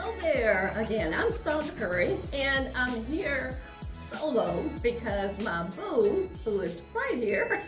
Hello there again. I'm Saundra Curry, and I'm here solo because my boo, who is right here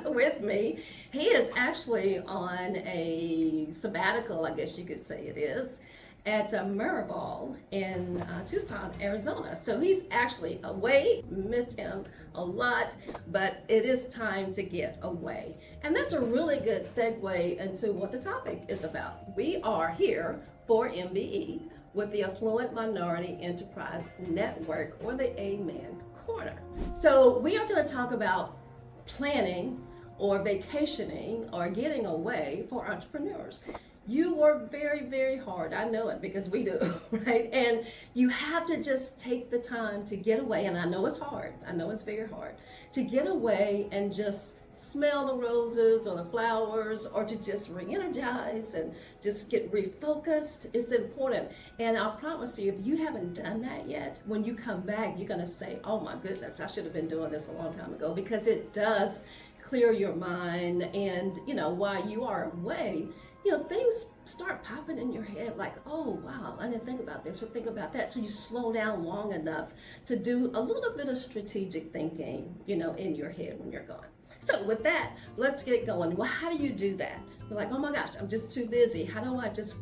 with me, he is actually on a sabbatical, I guess you could say it is, at Mirabal in Tucson, Arizona. So he's actually away. Miss him a lot, but it is time to get away. And that's a really good segue into what the topic is about. We are here for MBE with the Affluent Minority Enterprise Network, or the Amen Corner. So we are going to talk about planning or vacationing or getting away for entrepreneurs. You work very, very hard. I know it because we do, right? And you have to just take the time to get away. And I know it's hard. I know it's very hard to get away and just smell the roses or the flowers, or to just re-energize and just get refocused. It's important. And I promise you, if you haven't done that yet, when you come back, you're going to say, oh my goodness, I should have been doing this a long time ago, because it does clear your mind. And, while you are away, things start popping in your head like, oh, wow, I didn't think about this or think about that. So you slow down long enough to do a little bit of strategic thinking, in your head when you're gone. So with that, let's get going. Well, how do you do that? You're like, oh my gosh, I'm just too busy. How do I just,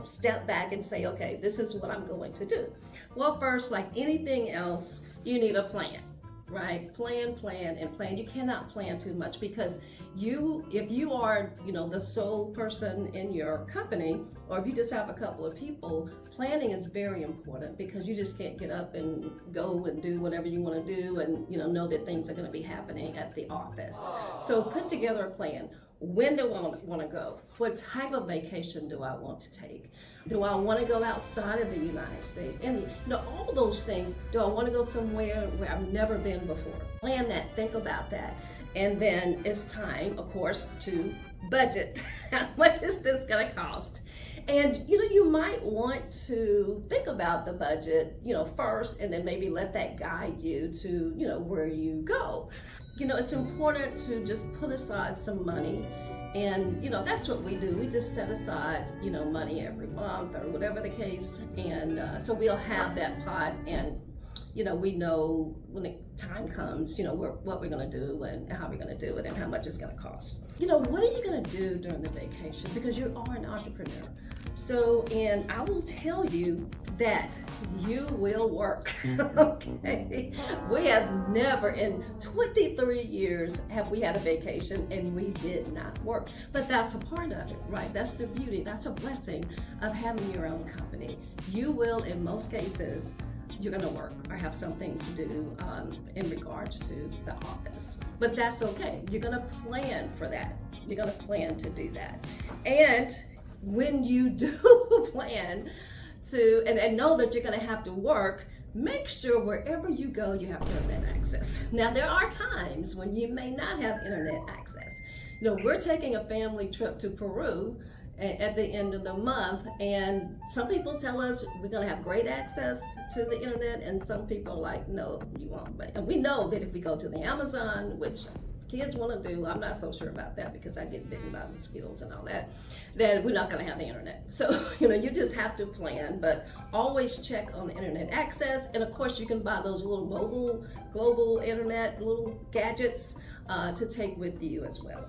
step back and say, okay, this is what I'm going to do? Well, first, like anything else, you need a plan. Right? Plan, and plan. You cannot plan too much, because if you are, the sole person in your company, or if you just have a couple of people, planning is very important, because you just can't get up and go and do whatever you want to do and, know that things are going to be happening at the office. So put together a plan. When do I want to go? What type of vacation do I want to take? Do I want to go outside of the United States? And all those things. Do I want to go somewhere where I've never been before? Plan that, think about that. And then it's time, of course, to budget. How much is this going to cost? And you might want to think about the budget, first, and then maybe let that guide you to, where you go. It's important to just put aside some money, and that's what we do. We just set aside, money every month or whatever the case, and so we'll have that pot, and we know when the time comes, what we're going to do and how we're going to do it and how much it's going to cost. What are you going to do during the vacation? Because you are an entrepreneur. So, and I will tell you that you will work, okay? We have never, in 23 years, have we had a vacation and we did not work. But that's a part of it, right? That's the beauty, that's a blessing of having your own company. You will, in most cases, you're going to work or have something to do in regards to the office. But that's okay. You're going to plan for that. You're going to plan to do that. And when you do plan to, and know that you're going to have to work, make sure wherever you go, you have internet access. Now, there are times when you may not have internet access. We're taking a family trip to Peru at the end of the month, and some people tell us we're going to have great access to the internet, and some people are like, no, you won't. And we know that if we go to the Amazon, which kids want to do, I'm not so sure about that because I get bitten by mosquitoes and all that, then we're not going to have the internet. So, you just have to plan, but always check on the internet access. And of course, you can buy those little mobile, global internet, little gadgets to take with you as well.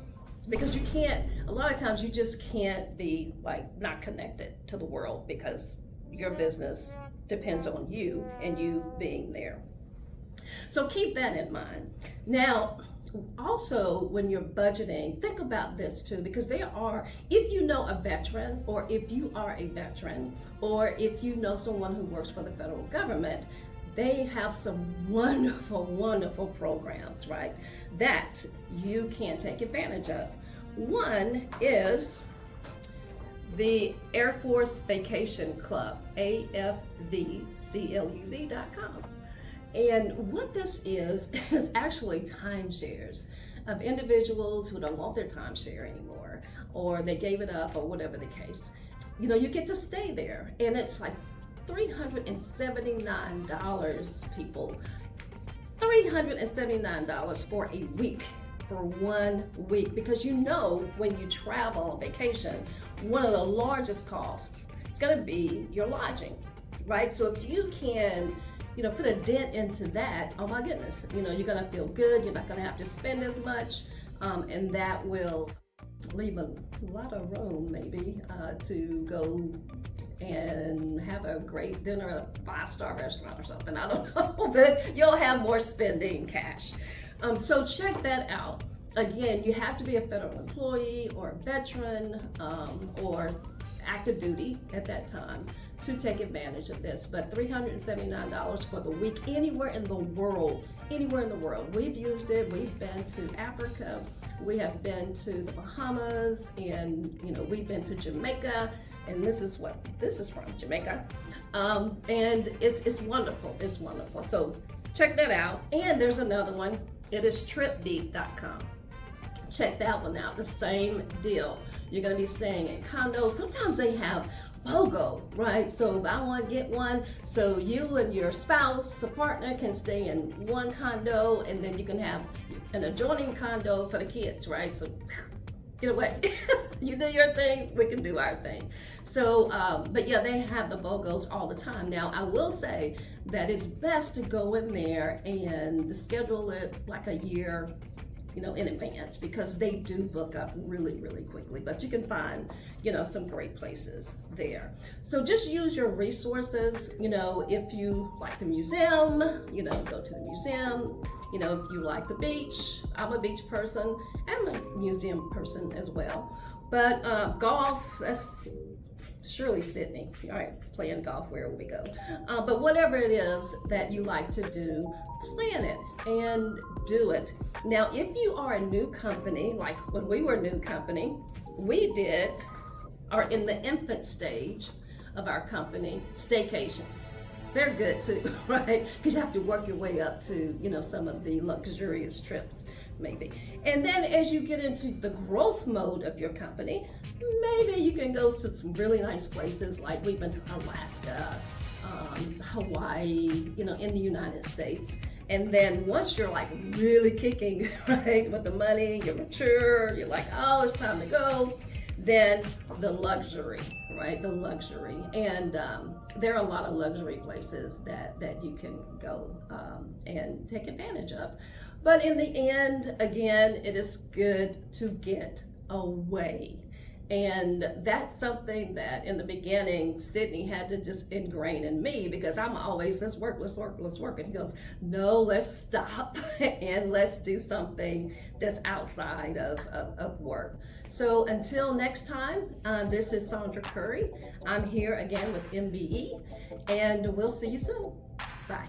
Because you can't, a lot of times you just can't be not connected to the world, because your business depends on you and you being there. So keep that in mind. Now, also, when you're budgeting, think about this too, because if you know a veteran, or if you are a veteran, or if you know someone who works for the federal government, they have some wonderful, wonderful programs, right, that you can take advantage of. One is the Air Force Vacation Club, AFVCLUB.com. And what this is actually timeshares of individuals who don't want their timeshare anymore, or they gave it up, or whatever the case. You get to stay there, and it's like $379, people. $379 for a week, for 1 week. Because when you travel on vacation, one of the largest costs it's going to be your lodging, right? So if you can, put a dent into that, oh my goodness, you're going to feel good. You're not going to have to spend as much, and that will leave a lot of room maybe to go and have a great dinner at a 5-star restaurant or something. I don't know, but you'll have more spending cash. So check that out. Again, you have to be a federal employee or a veteran or active duty at that time to take advantage of this. But $379 for the week, anywhere in the world, anywhere in the world. We've used it. We've been to Africa. We have been to the Bahamas, and we've been to Jamaica. And this is from Jamaica. And it's wonderful. It's wonderful. So check that out. And there's another one. It is tripbeat.com. Check that one out. The same deal. You're going to be staying in condos. Sometimes they have BOGO, right? So if I want to get one, so you and your spouse, a partner, can stay in one condo, and then you can have an adjoining condo for the kids, right? So get away. You do your thing, we can do our thing. So, but yeah, they have the BOGOs all the time. Now, I will say that it's best to go in there and schedule it like a year, in advance, because they do book up really, really quickly. But you can find, some great places there. So just use your resources. If you like the museum, go to the museum. If you like the beach, I'm a beach person. I'm a museum person as well. But golf, that's surely Sydney, all right, playing golf wherever we go. But whatever it is that you like to do, plan it and do it. Now, if you are a new company, like when we were a new company, we are in the infant stage of our company, staycations. They're good too, right? Because you have to work your way up to, some of the luxurious trips, maybe. And then as you get into the growth mode of your company, maybe you can go to some really nice places, like we've been to Alaska, Hawaii, in the United States. And then once you're like really kicking, right, with the money, you're mature, you're like, oh, it's time to go, then the luxury, right, the luxury. And there are a lot of luxury places that you can go and take advantage of. But in the end, again, it is good to get away. And that's something that in the beginning, Sydney had to just ingrain in me, because I'm always, let's work. And he goes, no, let's stop and let's do something that's outside of work. So until next time, this is Saundra Curry. I'm here again with MBE, and we'll see you soon. Bye.